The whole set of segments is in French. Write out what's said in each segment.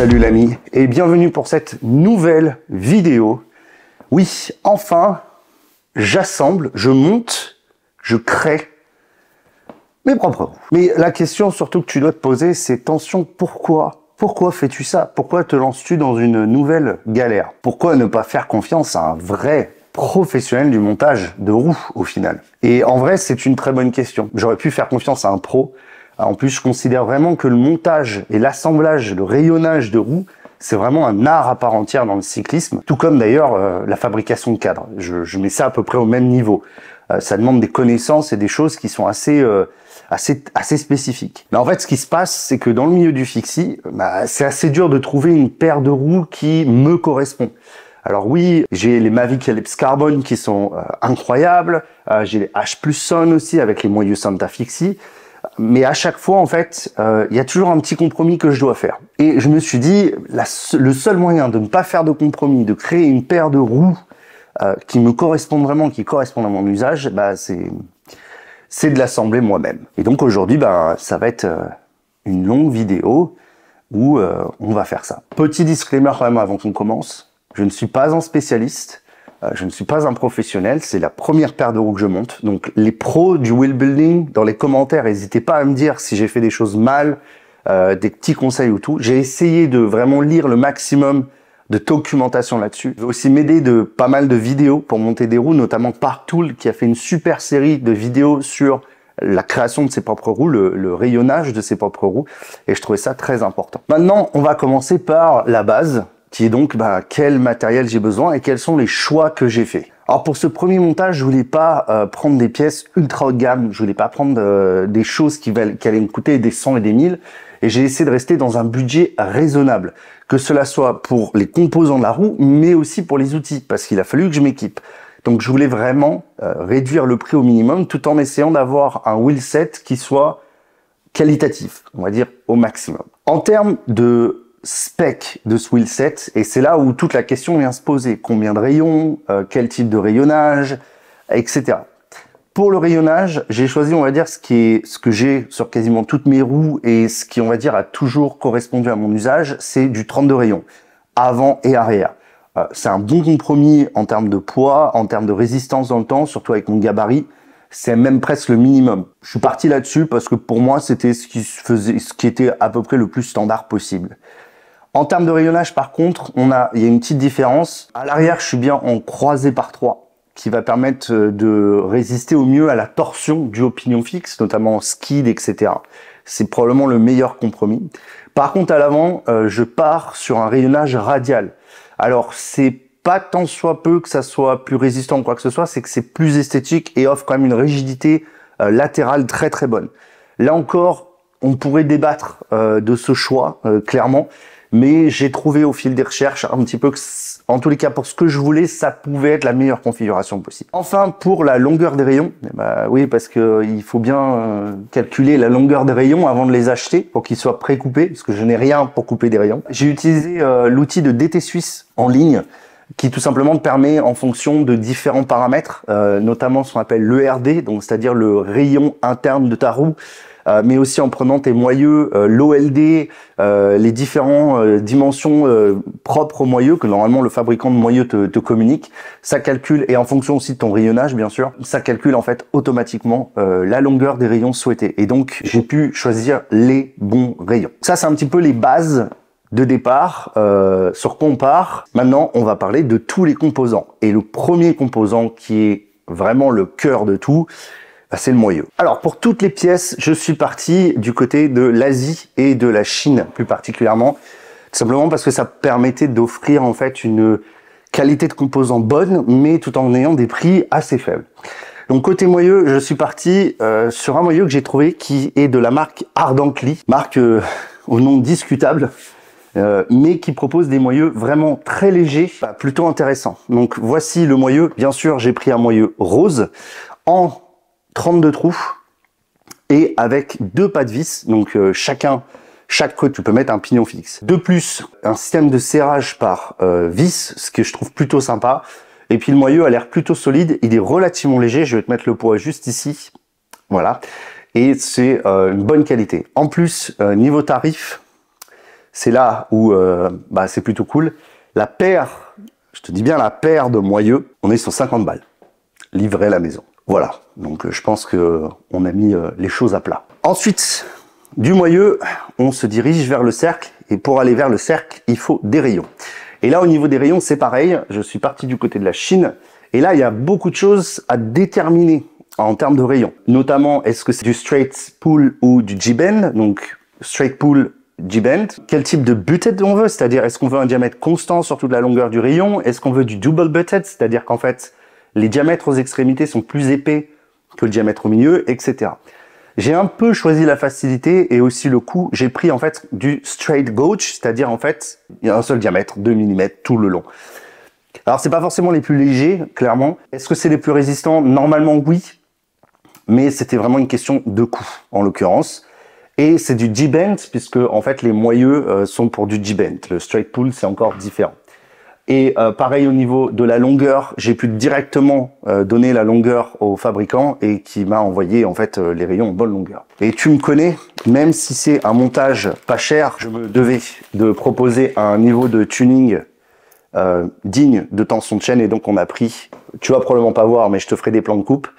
Salut l'ami et bienvenue pour cette nouvelle vidéo. Oui, enfin, j'assemble, je monte, je crée mes propres roues. Mais la question surtout que tu dois te poser, c'est attention, pourquoi? Pourquoi fais-tu ça? Pourquoi te lances-tu dans une nouvelle galère? Pourquoi ne pas faire confiance à un vrai professionnel du montage de roues au final? Et en vrai, c'est une très bonne question. J'aurais pu faire confiance à un pro. En plus, je considère vraiment que le montage et l'assemblage, le rayonnage de roues, c'est vraiment un art à part entière dans le cyclisme, tout comme d'ailleurs la fabrication de cadres. Je mets ça à peu près au même niveau. Ça demande des connaissances et des choses qui sont assez spécifiques. Mais en fait, ce qui se passe, c'est que dans le milieu du fixie, c'est assez dur de trouver une paire de roues qui me correspond. Alors oui, j'ai les Mavic Ellipse Carbon qui sont incroyables, j'ai les H+ Son aussi avec les moyeux Santa Fixie. Mais à chaque fois, en fait, il y a toujours un petit compromis que je dois faire. Et je me suis dit, le seul moyen de ne pas faire de compromis, de créer une paire de roues qui me correspondent vraiment, qui correspondent à mon usage, c'est de l'assembler moi-même. Et donc aujourd'hui, ça va être une longue vidéo où on va faire ça. Petit disclaimer quand même avant qu'on commence, je ne suis pas un spécialiste. Je ne suis pas un professionnel, c'est la première paire de roues que je monte. Donc les pros du wheel building, dans les commentaires, n'hésitez pas à me dire si j'ai fait des choses mal, des petits conseils ou tout. J'ai essayé de vraiment lire le maximum de documentation là-dessus. Je vais aussi m'aider de pas mal de vidéos pour monter des roues, notamment Partool qui a fait une super série de vidéos sur la création de ses propres roues, le rayonnage de ses propres roues. Et je trouvais ça très important. Maintenant, on va commencer par la base, qui est donc quel matériel j'ai besoin et quels sont les choix que j'ai fait. Alors pour ce premier montage, je voulais pas prendre des pièces ultra haut de gamme, je voulais pas prendre des choses qui allaient me coûter des 100 et des 1000, et j'ai essayé de rester dans un budget raisonnable, que cela soit pour les composants de la roue, mais aussi pour les outils, parce qu'il a fallu que je m'équipe. Donc je voulais vraiment réduire le prix au minimum, tout en essayant d'avoir un wheelset qui soit qualitatif, on va dire au maximum. En termes de spec de ce wheelset, et c'est là où toute la question vient se poser. Combien de rayons, quel type de rayonnage, etc. Pour le rayonnage, j'ai choisi, on va dire, ce que j'ai sur quasiment toutes mes roues et ce qui, on va dire, a toujours correspondu à mon usage, c'est du 32 rayons, avant et arrière. C'est un bon compromis en termes de poids, en termes de résistance dans le temps, surtout avec mon gabarit. C'est même presque le minimum. Je suis parti là-dessus parce que pour moi, c'était ce qui était à peu près le plus standard possible. En termes de rayonnage, par contre, il y a une petite différence. À l'arrière, je suis bien en croisé par 3, qui va permettre de résister au mieux à la torsion du haut pignon fixe, notamment en skid, etc. C'est probablement le meilleur compromis. Par contre, à l'avant, je pars sur un rayonnage radial. Alors, c'est pas tant soit peu que ça soit plus résistant ou quoi que ce soit, c'est que c'est plus esthétique et offre quand même une rigidité latérale très très bonne. Là encore, on pourrait débattre de ce choix, clairement. Mais j'ai trouvé au fil des recherches un petit peu que, en tous les cas, pour ce que je voulais, ça pouvait être la meilleure configuration possible. Enfin, pour la longueur des rayons, oui, parce que il faut bien calculer la longueur des rayons avant de les acheter pour qu'ils soient pré-coupés, parce que je n'ai rien pour couper des rayons. J'ai utilisé l'outil de DT Suisse en ligne, qui tout simplement te permet, en fonction de différents paramètres, notamment ce qu'on appelle l'ERD, donc c'est-à-dire le rayon interne de ta roue, mais aussi en prenant tes moyeux, l'OLD, les différentes dimensions propres aux moyeux que normalement le fabricant de moyeux te communique. Ça calcule, et en fonction aussi de ton rayonnage bien sûr, ça calcule en fait automatiquement la longueur des rayons souhaités. Et donc j'ai pu choisir les bons rayons. Ça c'est un petit peu les bases de départ, sur quoi on part. Maintenant on va parler de tous les composants. Et le premier composant qui est vraiment le cœur de tout, c'est le moyeu. Alors pour toutes les pièces, je suis parti du côté de l'Asie et de la Chine plus particulièrement, tout simplement parce que ça permettait d'offrir en fait une qualité de composants bonne, mais tout en ayant des prix assez faibles. Donc côté moyeu, je suis parti sur un moyeu que j'ai trouvé qui est de la marque Ardently, marque au nom discutable, mais qui propose des moyeux vraiment très légers, plutôt intéressants. Donc voici le moyeu. Bien sûr, j'ai pris un moyeu rose en 32 trous et avec 2 pas de vis, donc chaque côté tu peux mettre un pignon fixe. De plus, un système de serrage par vis, ce que je trouve plutôt sympa. Et puis le moyeu a l'air plutôt solide, il est relativement léger, je vais te mettre le poids juste ici, voilà. Et c'est une bonne qualité. En plus, niveau tarif, c'est là où c'est plutôt cool. La paire, je te dis bien la paire de moyeux, on est sur 50 balles, livré à la maison. Voilà, donc je pense que on a mis les choses à plat. Ensuite, du moyeu, on se dirige vers le cercle, et pour aller vers le cercle, il faut des rayons. Et là, au niveau des rayons, c'est pareil, je suis parti du côté de la Chine, et là, il y a beaucoup de choses à déterminer en termes de rayons. Notamment, est-ce que c'est du straight pull ou du G-bend, donc straight pull, G-bend. Quel type de butted on veut, c'est-à-dire est-ce qu'on veut un diamètre constant sur toute la longueur du rayon, est-ce qu'on veut du double butted, c'est-à-dire qu'en fait, les diamètres aux extrémités sont plus épais que le diamètre au milieu, etc. J'ai un peu choisi la facilité et aussi le coût. J'ai pris en fait du straight gauge, c'est-à-dire en fait, il y a un seul diamètre, 2 mm tout le long. Alors c'est pas forcément les plus légers, clairement. Est-ce que c'est les plus résistants? Normalement oui, mais c'était vraiment une question de coût en l'occurrence. Et c'est du G-bend puisque en fait les moyeux sont pour du G-bend. Le straight pull c'est encore différent. Et pareil au niveau de la longueur, j'ai pu directement donner la longueur au fabricant et qui m'a envoyé en fait les rayons en bonne longueur. Et tu me connais, même si c'est un montage pas cher, je me devais de proposer un niveau de tuning digne de tension de chaîne et donc on a pris, tu vas probablement pas voir mais je te ferai des plans de coupe,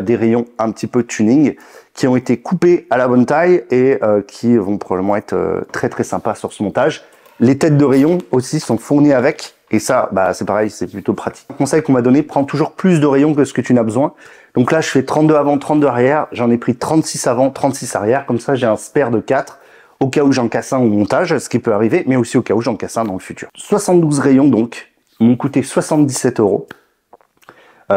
des rayons un petit peu de tuning qui ont été coupés à la bonne taille et qui vont probablement être très très sympas sur ce montage. Les têtes de rayon aussi sont fournies avec, et ça, c'est pareil, c'est plutôt pratique. Le conseil qu'on m'a donné, prends toujours plus de rayons que ce que tu n'as besoin. Donc là, je fais 32 avant, 32 arrière, j'en ai pris 36 avant, 36 arrière, comme ça j'ai un spare de 4, au cas où j'en casse un au montage, ce qui peut arriver, mais aussi au cas où j'en casse un dans le futur. 72 rayons donc, m'ont coûté 77 €.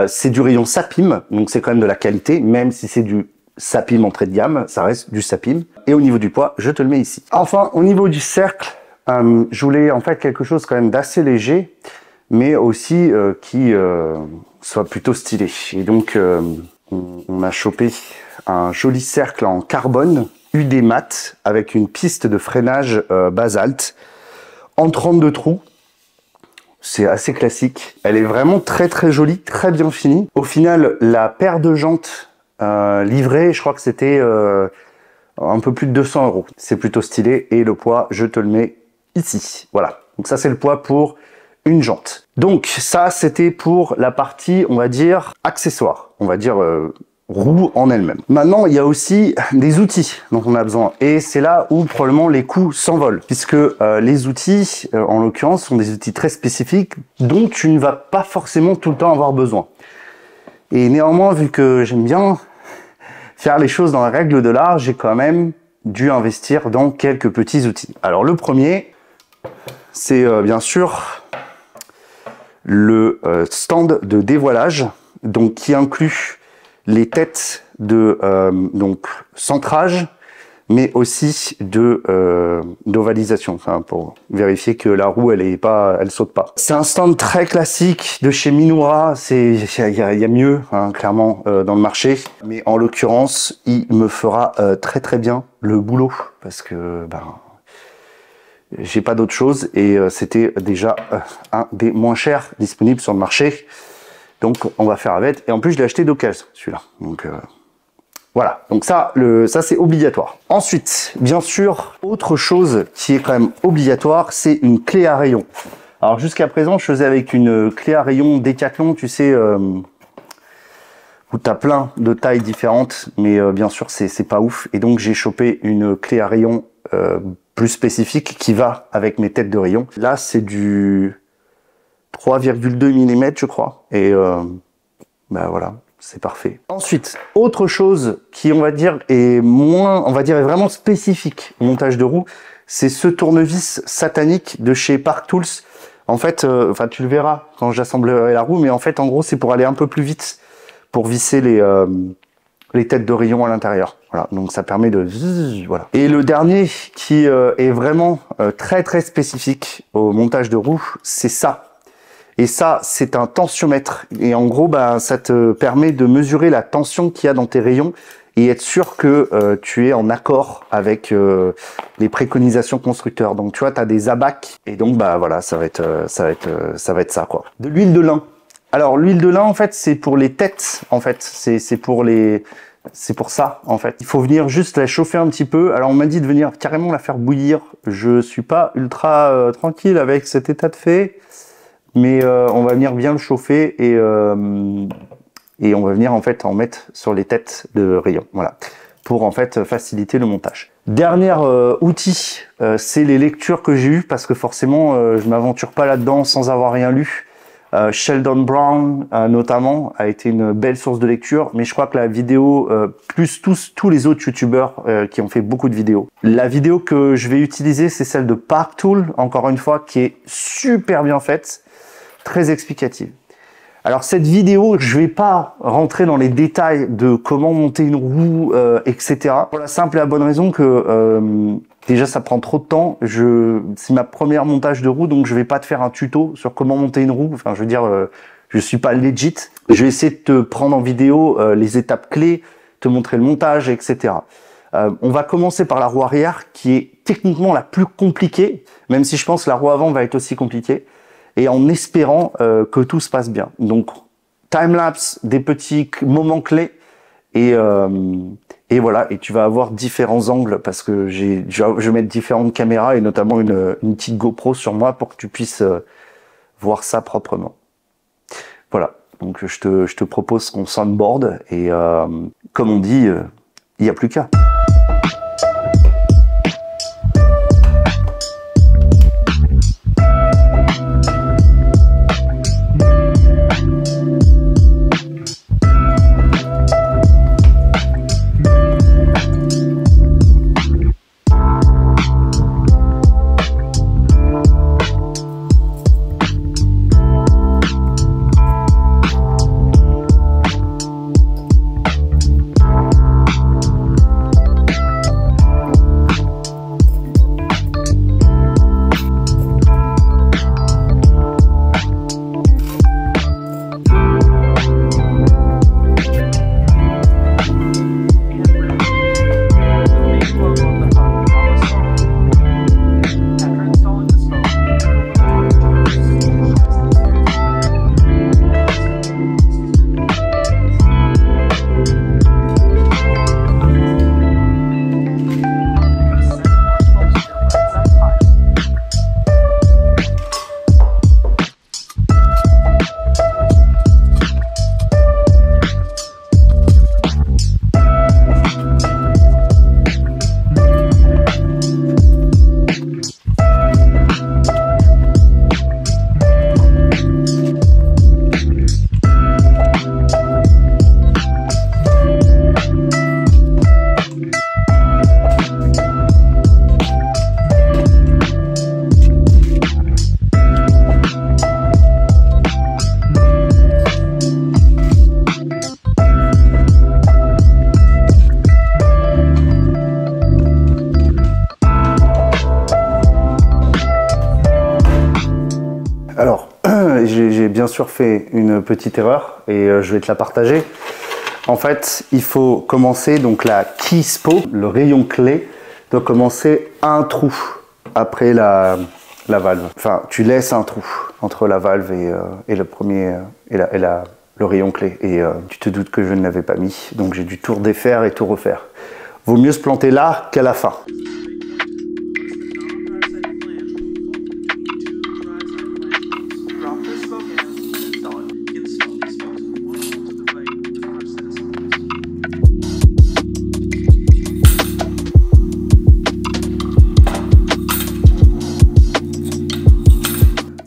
C'est du rayon Sapim, donc c'est quand même de la qualité, même si c'est du Sapim entrée de gamme, ça reste du Sapim. Et au niveau du poids, je te le mets ici. Enfin, au niveau du cercle, je voulais en fait quelque chose quand même d'assez léger, mais aussi qui soit plutôt stylé. Et donc, on a chopé un joli cercle en carbone UD mat avec une piste de freinage basalte en 32 trous. C'est assez classique. Elle est vraiment très très jolie, très bien finie. Au final, la paire de jantes livrée, je crois que c'était un peu plus de 200 €. C'est plutôt stylé et le poids, je te le mets ici. Voilà. Donc ça, c'est le poids pour une jante. Donc ça, c'était pour la partie, on va dire, accessoire. On va dire roue en elle-même. Maintenant, il y a aussi des outils dont on a besoin. Et c'est là où probablement les coûts s'envolent. Puisque les outils, en l'occurrence, sont des outils très spécifiques dont tu ne vas pas forcément tout le temps avoir besoin. Et néanmoins, vu que j'aime bien faire les choses dans la règle de l'art, j'ai quand même dû investir dans quelques petits outils. Alors le premier, c'est bien sûr le stand de dévoilage, donc qui inclut les têtes de donc centrage, mais aussi de d'ovalisation, enfin pour vérifier que la roue elle saute pas. C'est un stand très classique de chez Minoura, il y a mieux hein, clairement dans le marché, mais en l'occurrence il me fera très très bien le boulot parce que j'ai pas d'autre chose et c'était déjà un des moins chers disponibles sur le marché. Donc on va faire avec. Et en plus je l'ai acheté d'occasion celui-là. Donc voilà. Donc ça c'est obligatoire. Ensuite, bien sûr, autre chose qui est quand même obligatoire, c'est une clé à rayon. Alors jusqu'à présent, je faisais avec une clé à rayon Decathlon, tu sais, où tu as plein de tailles différentes, mais bien sûr c'est pas ouf. Et donc j'ai chopé une clé à rayon plus spécifique qui va avec mes têtes de rayon. Là c'est du 3,2 mm je crois et voilà, c'est parfait. Ensuite, autre chose qui on va dire est vraiment spécifique au montage de roue, c'est ce tournevis satanique de chez Park Tools. En fait, tu le verras quand j'assemblerai la roue, mais en fait en gros c'est pour aller un peu plus vite pour visser les têtes de rayon à l'intérieur. Voilà, donc ça permet de voilà. Et le dernier qui est vraiment très très spécifique au montage de roue, c'est ça. Et ça, c'est un tensiomètre. Et en gros, ça te permet de mesurer la tension qu'il y a dans tes rayons et être sûr que tu es en accord avec les préconisations constructeurs. Donc, tu vois, tu as des abacs. Et donc, voilà, ça va être ça, quoi. De l'huile de lin. Alors, l'huile de lin, en fait, c'est pour les têtes, en fait. C'est pour les C'est pour ça, en fait. Il faut venir juste la chauffer un petit peu. Alors, on m'a dit de venir carrément la faire bouillir. Je suis pas ultra tranquille avec cet état de fait, mais on va venir bien le chauffer et on va venir, en fait, en mettre sur les têtes de rayon. Voilà. Pour, en fait, faciliter le montage. Dernier outil, c'est les lectures que j'ai eues, parce que forcément, je m'aventure pas là-dedans sans avoir rien lu. Sheldon Brown notamment a été une belle source de lecture, mais je crois que la vidéo, plus tous les autres youtubeurs qui ont fait beaucoup de vidéos. La vidéo que je vais utiliser, c'est celle de Parktool, encore une fois, qui est super bien faite, très explicative. Alors cette vidéo, je vais pas rentrer dans les détails de comment monter une roue, etc. Pour la simple et la bonne raison que déjà, ça prend trop de temps. C'est ma première montage de roue, donc je vais pas te faire un tuto sur comment monter une roue. Enfin, je veux dire, je suis pas legit. Je vais essayer de te prendre en vidéo les étapes clés, te montrer le montage, etc. On va commencer par la roue arrière, qui est techniquement la plus compliquée, même si je pense que la roue avant va être aussi compliquée, et en espérant que tout se passe bien. Donc, time-lapse, des petits moments clés, et voilà, et tu vas avoir différents angles parce que je vais mettre différentes caméras et notamment une petite GoPro sur moi pour que tu puisses voir ça proprement. Voilà, donc je te propose qu'on soundboard et comme on dit, il n'y a plus qu'à. Alors, j'ai bien sûr fait une petite erreur et je vais te la partager. En fait, il faut commencer, donc la key spoke, le rayon clé, doit commencer un trou après la valve. Enfin, tu laisses un trou entre la valve et le premier le rayon clé. Et tu te doutes que je ne l'avais pas mis, donc j'ai dû tout redéfaire et tout refaire. Vaut mieux se planter là qu'à la fin.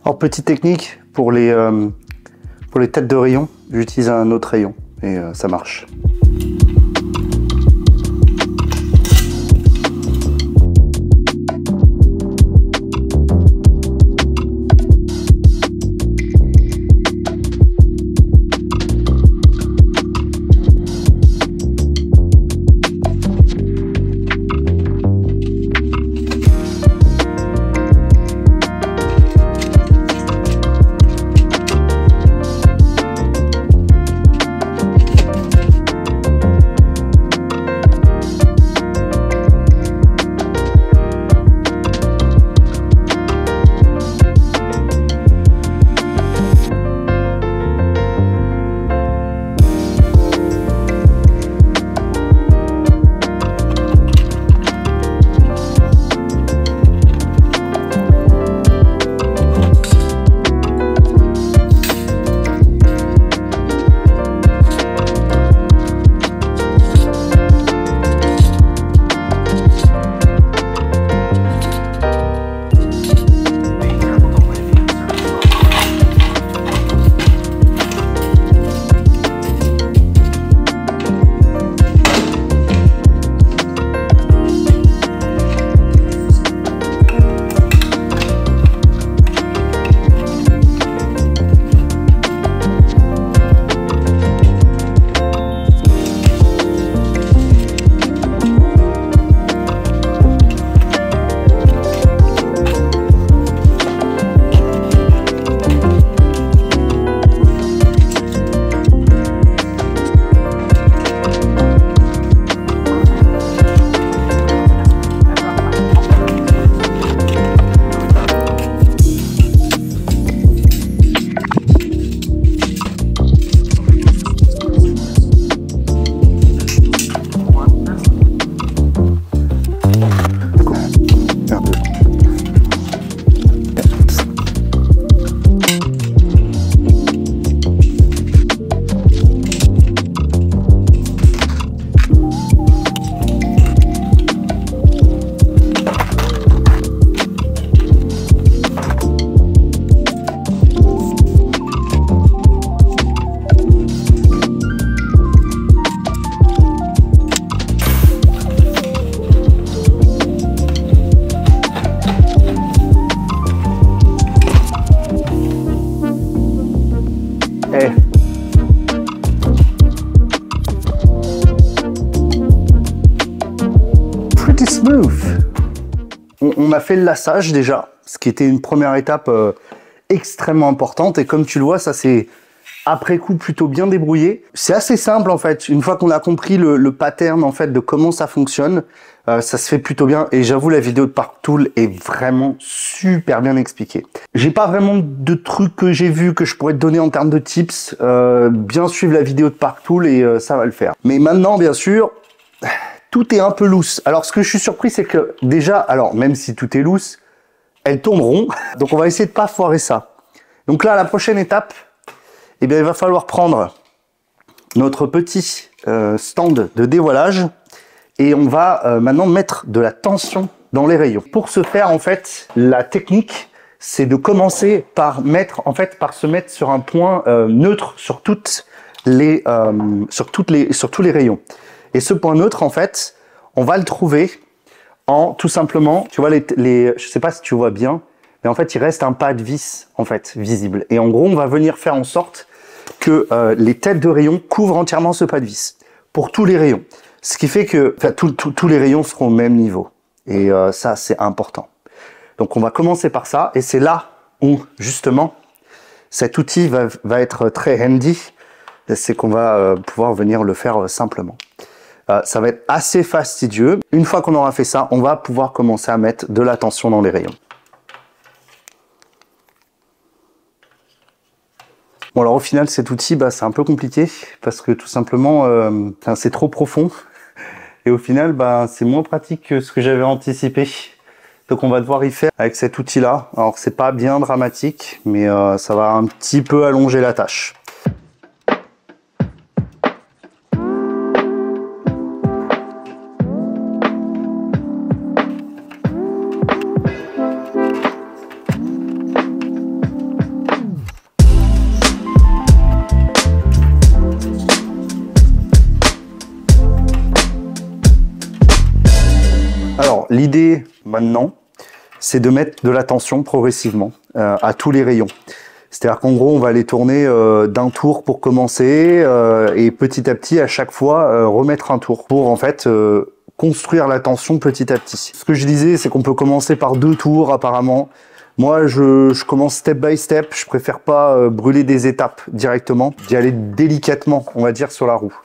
Alors, petite technique pour les têtes de rayon, j'utilise un autre rayon et ça marche. smooth. On a fait le lassage déjà, ce qui était une première étape extrêmement importante. Et comme tu le vois, ça c'est après coup plutôt bien débrouillé. C'est assez simple en fait. Une fois qu'on a compris le pattern en fait de comment ça fonctionne, ça se fait plutôt bien. Et j'avoue, la vidéo de ParkTool est vraiment super bien expliquée. J'ai pas vraiment de trucs que j'ai vu que je pourrais te donner en termes de tips. Bien suivre la vidéo de ParkTool et ça va le faire. Mais maintenant, bien sûr, tout est un peu loose. Alors, ce que je suis surpris, c'est que déjà, alors même si tout est loose, elles tournent rond. Donc, on va essayer de pas foirer ça. Donc là, la prochaine étape, eh bien, il va falloir prendre notre petit stand de dévoilage et on va maintenant mettre de la tension dans les rayons. Pour ce faire, en fait, la technique, c'est de commencer par se mettre sur un point neutre sur tous les rayons. Et ce point neutre, en fait, on va le trouver en tout simplement, tu vois, je sais pas si tu vois bien, mais en fait, il reste un pas de vis, en fait, visible. Et en gros, on va venir faire en sorte que les têtes de rayons couvrent entièrement ce pas de vis pour tous les rayons. Ce qui fait que tous les rayons seront au même niveau. Et ça, c'est important. Donc, on va commencer par ça. Et c'est là où, justement, cet outil va être très handy. C'est qu'on va pouvoir venir le faire simplement. Ça va être assez fastidieux. Une fois qu'on aura fait ça, on va pouvoir commencer à mettre de la tension dans les rayons. Bon, alors au final, cet outil, c'est un peu compliqué parce que tout simplement, c'est trop profond. Et au final, c'est moins pratique que ce que j'avais anticipé. Donc on va devoir y faire avec cet outil-là. Alors c'est pas bien dramatique, mais ça va un petit peu allonger la tâche. Alors, l'idée maintenant, c'est de mettre de la tension progressivement à tous les rayons. C'est-à-dire qu'en gros, on va les tourner d'un tour pour commencer et petit à petit, à chaque fois, remettre un tour pour en fait construire la tension petit à petit. Ce que je disais, c'est qu'on peut commencer par 2 tours apparemment. Moi, je commence step by step. Je préfère pas brûler des étapes directement, d'y aller délicatement, on va dire, sur la roue.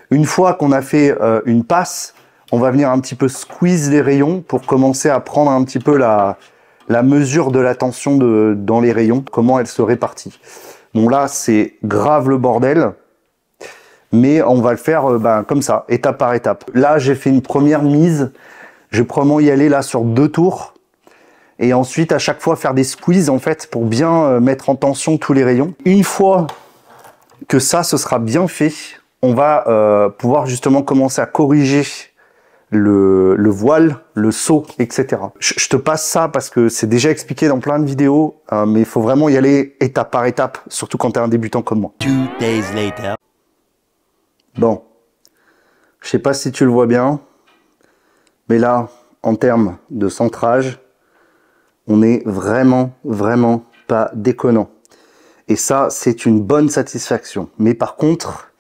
Une fois qu'on a fait une passe, on va venir un petit peu squeeze les rayons pour commencer à prendre un petit peu la mesure de la tension dans les rayons, comment elle se répartit. Bon là, c'est grave le bordel, mais on va le faire comme ça, étape par étape. Là, j'ai fait une première mise, je vais probablement y aller là sur 2 tours, et ensuite à chaque fois faire des squeezes en fait pour bien mettre en tension tous les rayons. Une fois que ça, ce sera bien fait, on va pouvoir justement commencer à corriger le voile, le saut, etc. Je te passe ça parce que c'est déjà expliqué dans plein de vidéos, mais il faut vraiment y aller étape par étape, surtout quand tu es un débutant comme moi. 2 days later. Bon, je sais pas si tu le vois bien, mais là, en termes de centrage, on est vraiment pas déconnant. Et ça, c'est une bonne satisfaction. Mais par contre,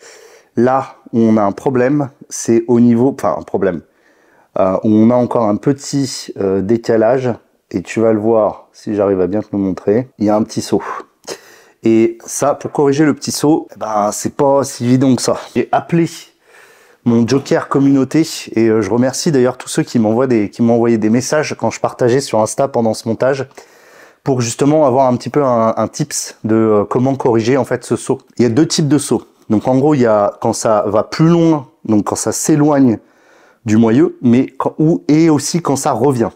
là où on a un problème, c'est au niveau, où on a encore un petit décalage, et tu vas le voir si j'arrive à bien te le montrer, il y a un petit saut. Et ça, pour corriger le petit saut, c'est pas si évident que ça. J'ai appelé mon joker communauté, et je remercie d'ailleurs tous ceux qui m'ont envoyé des messages quand je partageais sur Insta pendant ce montage, pour justement avoir un petit peu un tips de comment corriger en fait ce saut. Il y a 2 types de sauts. Donc en gros, il y a quand ça va plus loin, donc quand ça s'éloigne du moyeu, et aussi quand ça revient.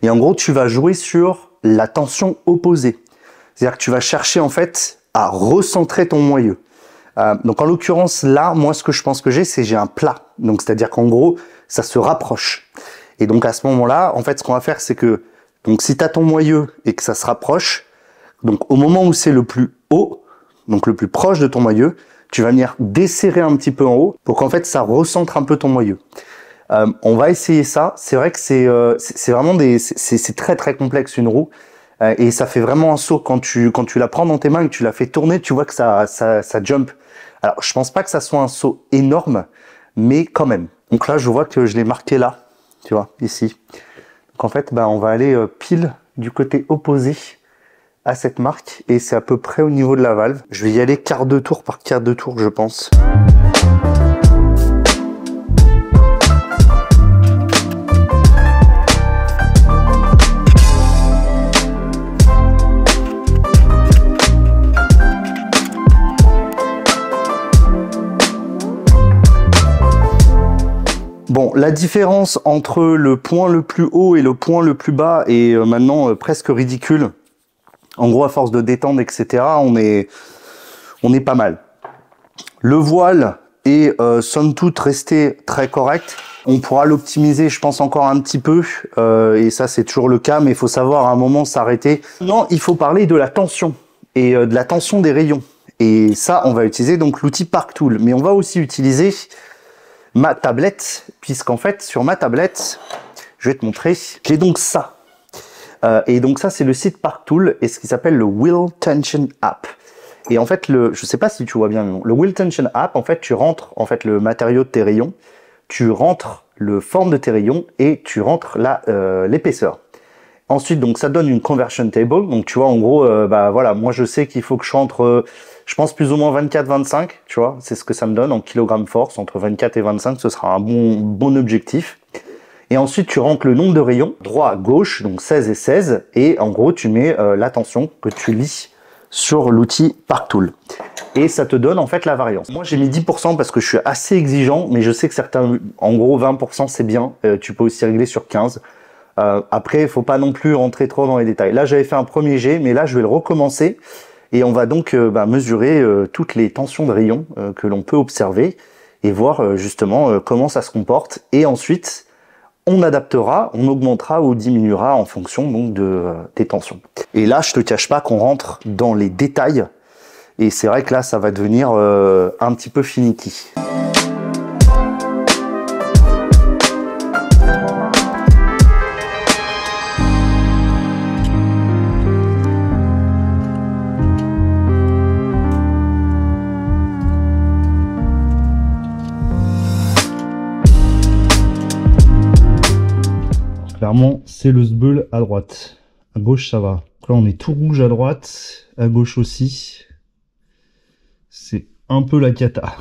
Et en gros, tu vas jouer sur la tension opposée. C'est-à-dire que tu vas chercher en fait à recentrer ton moyeu. Donc en l'occurrence, là, moi, ce que je pense que j'ai un plat. Donc c'est-à-dire qu'en gros, ça se rapproche. Et donc à ce moment-là, en fait, ce qu'on va faire, c'est que donc si tu as ton moyeu et que ça se rapproche, donc au moment où c'est le plus haut, donc le plus proche de ton moyeu, tu vas venir desserrer un petit peu en haut pour qu'en fait ça recentre un peu ton moyeu. On va essayer ça. C'est vrai que c'est vraiment c'est très complexe une roue et ça fait vraiment un saut quand tu la prends dans tes mains et que tu la fais tourner, tu vois que ça jump. Alors je pense pas que ça soit un saut énorme, mais quand même. Donc là je vois que je l'ai marqué là tu vois, ici. Donc en fait, on va aller pile du côté opposé à cette marque et c'est à peu près au niveau de la valve. Je vais y aller quart de tour par quart de tour, je pense. Bon, la différence entre le point le plus haut et le point le plus bas est maintenant presque ridicule. En gros, à force de détendre, etc., on est pas mal. Le voile est somme toute resté très correct. On pourra l'optimiser, je pense, encore un petit peu. Et ça, c'est toujours le cas, mais il faut savoir à un moment s'arrêter. Non, il faut parler de la tension et de la tension des rayons. Et ça, on va utiliser donc l'outil Park Tool. Mais on va aussi utiliser ma tablette, puisqu'en fait, sur ma tablette, je vais te montrer, j'ai donc ça. Et donc ça, c'est le site Park Tool et ce qui s'appelle le Wheel Tension App. Et en fait, je sais pas si tu vois bien, le Wheel Tension App, en fait, tu rentres le matériau de tes rayons, tu rentres le forme de tes rayons et tu rentres l'épaisseur. Ensuite, donc ça donne une conversion table. Donc tu vois, en gros, voilà, moi je sais qu'il faut que je rentre, je pense plus ou moins 24-25, tu vois, c'est ce que ça me donne en kilogrammes force, entre 24 et 25, ce sera un bon objectif. Et ensuite, tu rentres le nombre de rayons, droit à gauche, donc 16 et 16, et en gros, tu mets la tension que tu lis sur l'outil Park Tool. Et ça te donne en fait la variance. Moi, j'ai mis 10% parce que je suis assez exigeant, mais je sais que certains, en gros, 20% c'est bien. Tu peux aussi régler sur 15. Après, il faut pas non plus rentrer trop dans les détails. Là, j'avais fait un premier jet, mais là, je vais le recommencer. Et on va donc mesurer toutes les tensions de rayons que l'on peut observer et voir justement comment ça se comporte. Et ensuite, on adaptera, on augmentera ou diminuera en fonction donc des tensions. Et là, je te cache pas qu'on rentre dans les détails. Et c'est vrai que là, ça va devenir un petit peu finicky. Clairement, c'est le sbeul à droite. À gauche, ça va. Donc là, on est tout rouge à droite, à gauche aussi. C'est un peu la cata.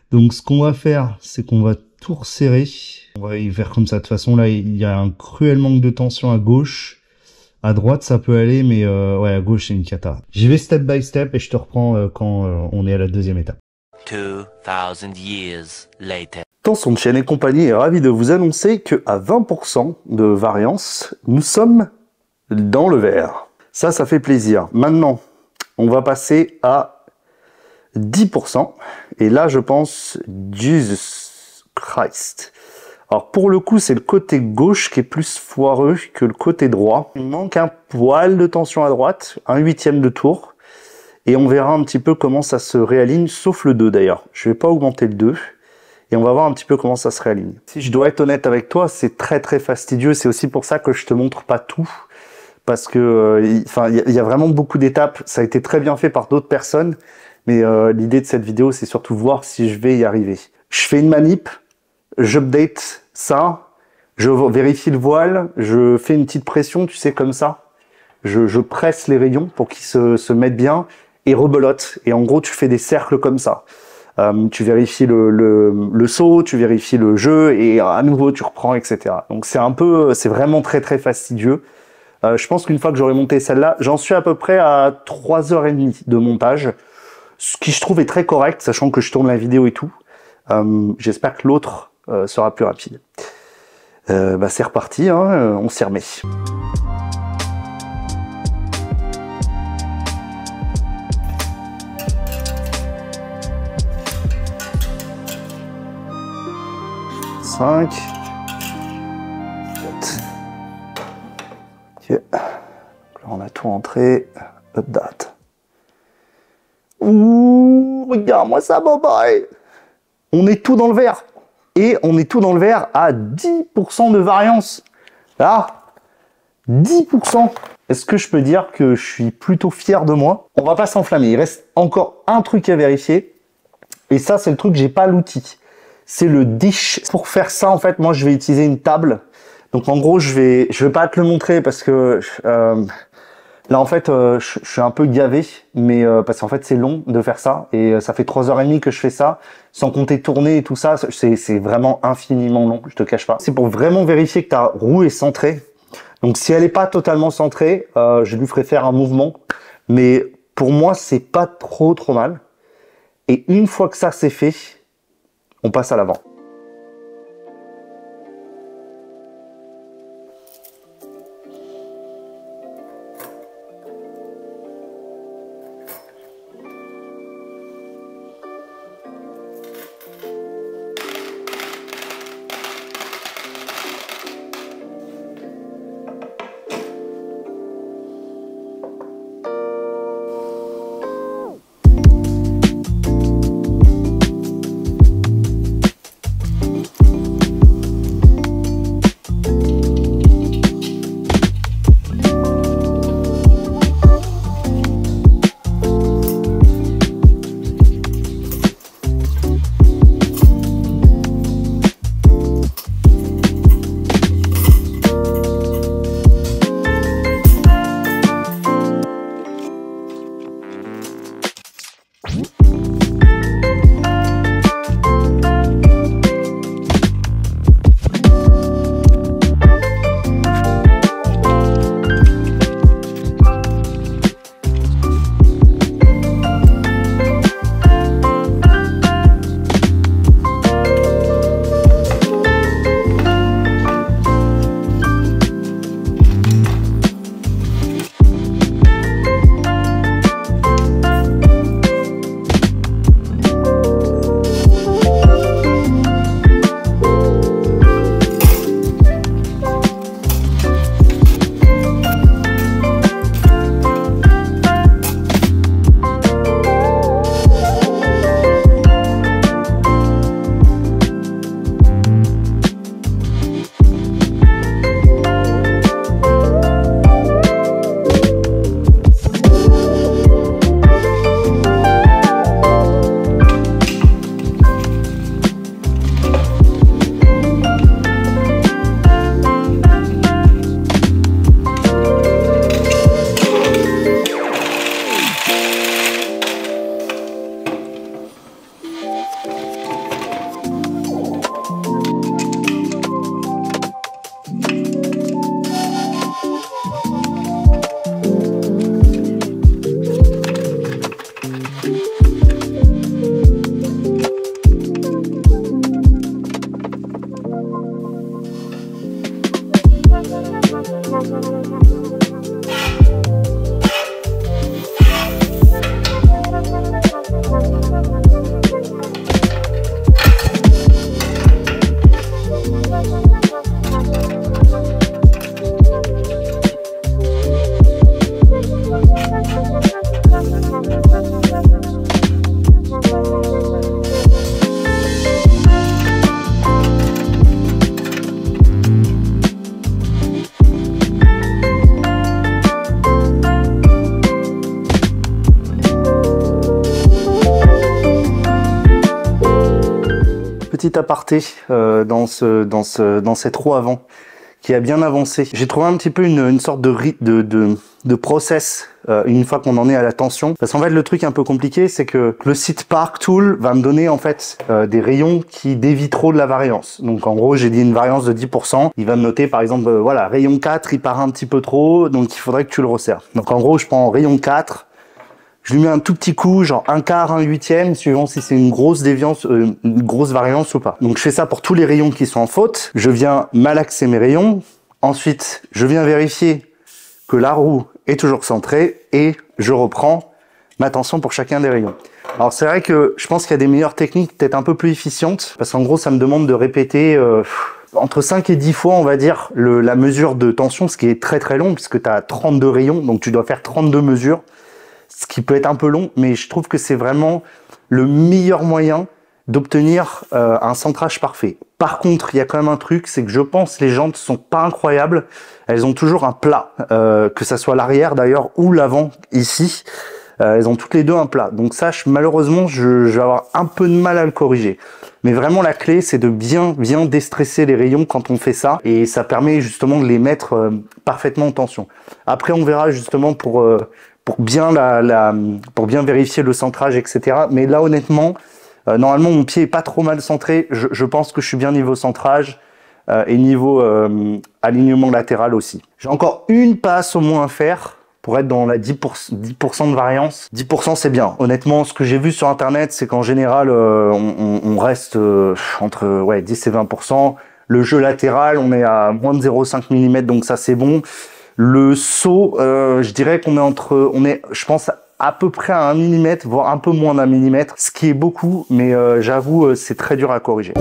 Donc, ce qu'on va faire, c'est qu'on va tout resserrer. On va y faire comme ça. De toute façon, là, il y a un cruel manque de tension à gauche. À droite, ça peut aller, mais ouais, à gauche, c'est une cata. J'y vais step by step et je te reprends quand on est à la deuxième étape. 2000 years later. Tension de chaîne et compagnie est ravi de vous annoncer que à 20% de variance, nous sommes dans le vert. Ça fait plaisir. Maintenant, on va passer à 10%. Et là, je pense, Jesus Christ. Alors, pour le coup, c'est le côté gauche qui est plus foireux que le côté droit. Il manque un poil de tension à droite, un 1/8 de tour. Et on verra un petit peu comment ça se réaligne, sauf le 2 d'ailleurs. Je vais pas augmenter le 2. Et on va voir un petit peu comment ça se réaligne. Si je dois être honnête avec toi, c'est très fastidieux. C'est aussi pour ça que je te montre pas tout. Parce que, il y a vraiment beaucoup d'étapes. Ça a été très bien fait par d'autres personnes. Mais l'idée de cette vidéo, c'est surtout voir si je vais y arriver. Je fais une manip, j'update ça, je vérifie le voile, je fais une petite pression, tu sais, comme ça. Je presse les rayons pour qu'ils se mettent bien et rebelote. Et en gros, tu fais des cercles comme ça. Tu vérifies le saut, tu vérifies le jeu et à nouveau tu reprends, etc. Donc c'est vraiment très fastidieux. Je pense qu'une fois que j'aurai monté celle-là, j'en suis à peu près à 3h30 de montage, ce qui je trouve est très correct, sachant que je tourne la vidéo et tout. J'espère que l'autre sera plus rapide. C'est reparti, hein, on s'y remet. Ok. Là, on a tout entré. Update. Ouh, regarde-moi ça, boy. On est tout dans le vert. Et on est tout dans le vert à 10% de variance. Là, 10%. Est-ce que je peux dire que je suis plutôt fier de moi? On va pas s'enflammer. Il reste encore un truc à vérifier. Et ça, c'est le truc, j'ai pas l'outil. c'est le dish. Pour faire ça, en fait, moi, je vais utiliser une table. Donc, en gros, je vais pas te le montrer parce que là, en fait, je suis un peu gavé, mais parce qu'en fait, c'est long de faire ça et ça fait 3h30 que je fais ça, sans compter tourner et tout ça. C'est vraiment infiniment long, je te cache pas. C'est pour vraiment vérifier que ta roue est centrée. Donc, si elle est pas totalement centrée, je lui ferai faire un mouvement. Mais pour moi, c'est pas trop mal. Et une fois que ça c'est fait, on passe à l'avant. Petit aparté dans cette roue avant qui a bien avancé. J'ai trouvé un petit peu une sorte de process une fois qu'on en est à la tension. Parce qu'en fait, le truc un peu compliqué, c'est que le Seat Park Tool va me donner en fait des rayons qui dévient trop de la variance. Donc en gros, j'ai dit une variance de 10%. Il va me noter par exemple, voilà, rayon 4, il part un petit peu trop, donc il faudrait que tu le resserres. Donc en gros, je prends rayon 4, je lui mets un tout petit coup, genre un quart, un huitième, suivant si c'est une grosse déviance, une grosse variance ou pas. Donc je fais ça pour tous les rayons qui sont en faute. Je viens malaxer mes rayons. Ensuite, je viens vérifier que la roue est toujours centrée et je reprends ma tension pour chacun des rayons. Alors c'est vrai que je pense qu'il y a des meilleures techniques, peut-être un peu plus efficientes, parce qu'en gros ça me demande de répéter entre 5 et 10 fois, on va dire, la mesure de tension, ce qui est très très long, puisque tu as 32 rayons, donc tu dois faire 32 mesures, ce qui peut être un peu long, mais je trouve que c'est vraiment le meilleur moyen d'obtenir un centrage parfait. Par contre, il y a quand même un truc, c'est que je pense que les jantes sont pas incroyables. Elles ont toujours un plat, que ça soit l'arrière d'ailleurs ou l'avant ici. Elles ont toutes les deux un plat. Donc ça, malheureusement, je vais avoir un peu de mal à le corriger. Mais vraiment, la clé, c'est de bien déstresser les rayons quand on fait ça. Et ça permet justement de les mettre parfaitement en tension. Après, on verra justement pour bien pour bien vérifier le centrage, etc. Mais là, honnêtement, normalement, mon pied est pas trop mal centré. Je pense que je suis bien niveau centrage et niveau alignement latéral aussi. J'ai encore une passe au moins à faire pour être dans la 10% de variance. 10% c'est bien. Honnêtement, ce que j'ai vu sur internet, c'est qu'en général, on reste entre 10 et 20%. Le jeu latéral, on est à moins de 0,5 mm, donc ça c'est bon. Le saut, je dirais qu'on est je pense, à peu près à 1 mm, voire un peu moins d'1 mm, ce qui est beaucoup, mais j'avoue, c'est très dur à corriger.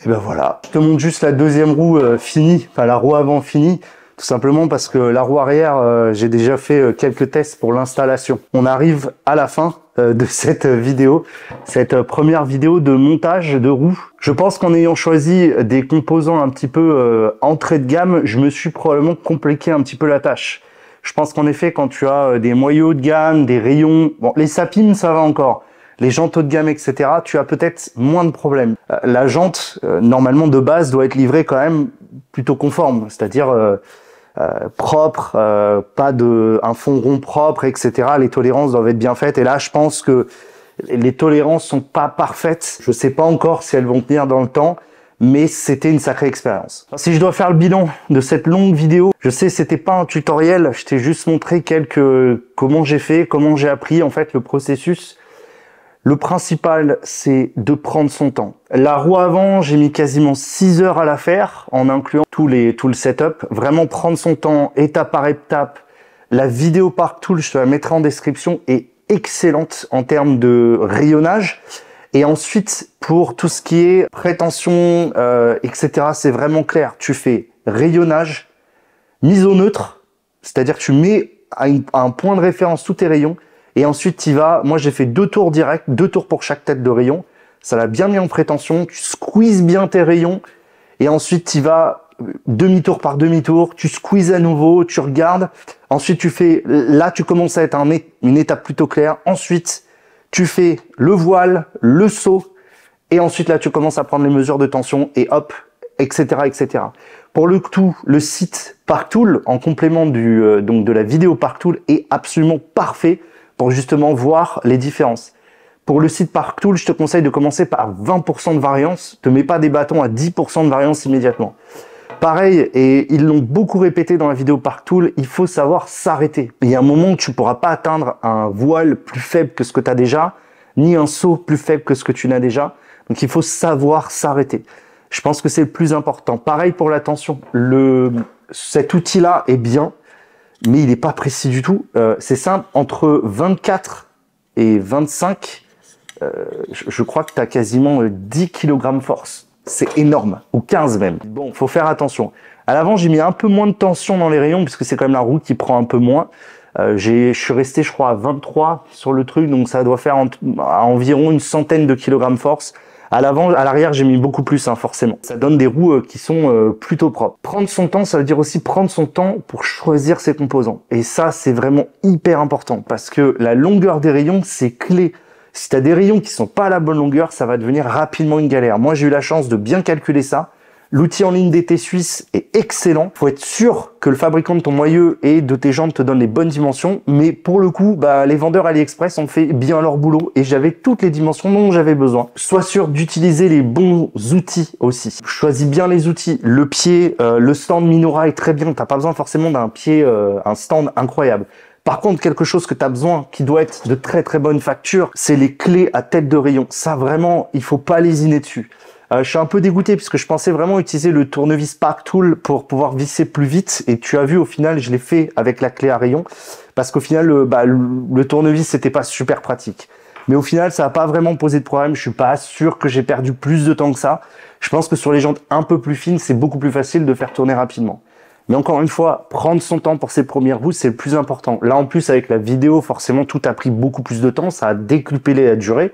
Et ben voilà, je te montre juste la deuxième roue finie, enfin la roue avant finie, tout simplement parce que la roue arrière, j'ai déjà fait quelques tests pour l'installation. On arrive à la fin de cette vidéo, cette première vidéo de montage de roue. Je pense qu'en ayant choisi des composants un petit peu entrée de gamme, je me suis probablement compliqué un petit peu la tâche. Je pense qu'en effet, quand tu as des moyeux de gamme, des rayons, bon, les sapines, ça va encore. Les jantes haut de gamme, etc., tu as peut-être moins de problèmes. La jante, normalement de base, doit être livrée quand même plutôt conforme, c'est-à-dire propre, pas un fond rond propre, etc. Les tolérances doivent être bien faites. Et là, je pense que les tolérances sont pas parfaites. Je sais pas encore si elles vont tenir dans le temps, mais c'était une sacrée expérience. Si je dois faire le bilan de cette longue vidéo, je sais c'était pas un tutoriel, je t'ai juste montré comment j'ai fait, comment j'ai appris en fait le processus. Le principal, c'est de prendre son temps. La roue avant, j'ai mis quasiment 6 heures à la faire, en incluant tout le setup. Vraiment prendre son temps, étape par étape. La vidéo Park Tool, je te la mettrai en description, est excellente en termes de rayonnage. Et ensuite, pour tout ce qui est prétention, etc., c'est vraiment clair. Tu fais rayonnage, mise au neutre, c'est-à-dire que tu mets à un point de référence tous tes rayons. Et ensuite, tu vas. Moi, j'ai fait 2 tours directs, 2 tours pour chaque tête de rayon. Ça l'a bien mis en prétention. Tu squeezes bien tes rayons. Et ensuite, tu vas demi-tour par demi-tour. Tu squeezes à nouveau, tu regardes. Ensuite, tu fais. Là, tu commences à être une étape plutôt claire. Ensuite, tu fais le voile, le saut. Et ensuite, là, tu commences à prendre les mesures de tension. Et hop, etc., etc. Pour le tout, le site Park Tool, en complément donc de la vidéo Park Tool, est absolument parfait pour justement voir les différences. Pour le site Park Tool, je te conseille de commencer par 20% de variance. Ne mets pas des bâtons à 10% de variance immédiatement. Pareil, et ils l'ont beaucoup répété dans la vidéo Park Tool, il faut savoir s'arrêter. Il y a un moment où tu ne pourras pas atteindre un voile plus faible que ce que tu as déjà, ni un saut plus faible que ce que tu n'as déjà. Donc il faut savoir s'arrêter. Je pense que c'est le plus important. Pareil pour la tension. Cet outil-là est bien, mais il n'est pas précis du tout. C'est simple, entre 24 et 25, je crois que tu as quasiment 10 kg force. C'est énorme, ou 15 même. Bon, faut faire attention. À l'avant, j'ai mis un peu moins de tension dans les rayons, puisque c'est quand même la roue qui prend un peu moins. Je suis resté, je crois, à 23 sur le truc, donc ça doit faire à environ une centaine de kilogrammes force. À l'avant, à l'arrière, j'ai mis beaucoup plus, hein, forcément. Ça donne des roues qui sont plutôt propres. Prendre son temps, ça veut dire aussi prendre son temps pour choisir ses composants. Et ça, c'est vraiment hyper important parce que la longueur des rayons, c'est clé. Si tu as des rayons qui sont pas à la bonne longueur, ça va devenir rapidement une galère. Moi, j'ai eu la chance de bien calculer ça. L'outil en ligne d'été suisse est excellent. Faut être sûr que le fabricant de ton moyeu et de tes jantes te donne les bonnes dimensions. Mais pour le coup, les vendeurs AliExpress ont fait bien leur boulot et j'avais toutes les dimensions dont j'avais besoin. Sois sûr d'utiliser les bons outils aussi. Choisis bien les outils. Le pied, le stand Minora est très bien. T'as pas besoin forcément d'un pied, un stand incroyable. Par contre, quelque chose que tu as besoin, qui doit être de très très bonne facture, c'est les clés à tête de rayon. Ça vraiment, il faut pas lésiner dessus. Je suis un peu dégoûté puisque je pensais vraiment utiliser le tournevis Park Tool pour pouvoir visser plus vite. Et tu as vu, au final, je l'ai fait avec la clé à rayon parce qu'au final, le tournevis, c'était pas super pratique. Mais au final, ça n'a pas vraiment posé de problème. Je suis pas sûr que j'ai perdu plus de temps que ça. Je pense que sur les jantes un peu plus fines, c'est beaucoup plus facile de faire tourner rapidement. Mais encore une fois, prendre son temps pour ses premières routes, c'est le plus important. Là, en plus, avec la vidéo, forcément, tout a pris beaucoup plus de temps. Ça a décuplé la durée.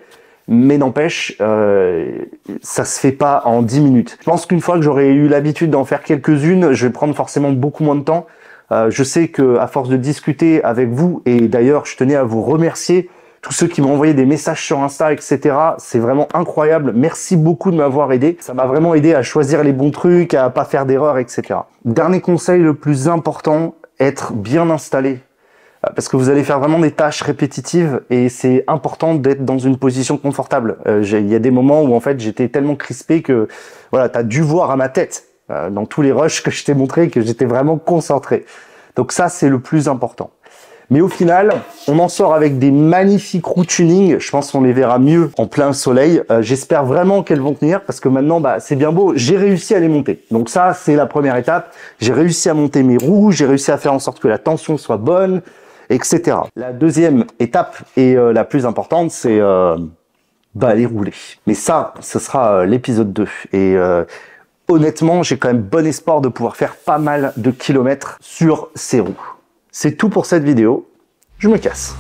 Mais n'empêche, ça se fait pas en 10 minutes. Je pense qu'une fois que j'aurai eu l'habitude d'en faire quelques-unes, je vais prendre forcément beaucoup moins de temps. Je sais que à force de discuter avec vous, et d'ailleurs, je tenais à vous remercier, tous ceux qui m'ont envoyé des messages sur Insta, etc. C'est vraiment incroyable. Merci beaucoup de m'avoir aidé. Ça m'a vraiment aidé à choisir les bons trucs, à pas faire d'erreurs, etc. Dernier conseil, le plus important, être bien installé. Parce que vous allez faire vraiment des tâches répétitives et c'est important d'être dans une position confortable. Il y a des moments où en fait j'étais tellement crispé que voilà, t'as dû voir à ma tête dans tous les rushs que je t'ai montré que j'étais vraiment concentré. Donc ça, c'est le plus important. Mais au final, on en sort avec des magnifiques roues tuning. Je pense qu'on les verra mieux en plein soleil. J'espère vraiment qu'elles vont tenir parce que maintenant, c'est bien beau. J'ai réussi à les monter. Donc ça, c'est la première étape. J'ai réussi à monter mes roues. J'ai réussi à faire en sorte que la tension soit bonne, etc. La deuxième étape et la plus importante, c'est les rouler. Mais ça, ce sera l'épisode 2. Et honnêtement, j'ai quand même bon espoir de pouvoir faire pas mal de kilomètres sur ces roues. C'est tout pour cette vidéo. Je me casse.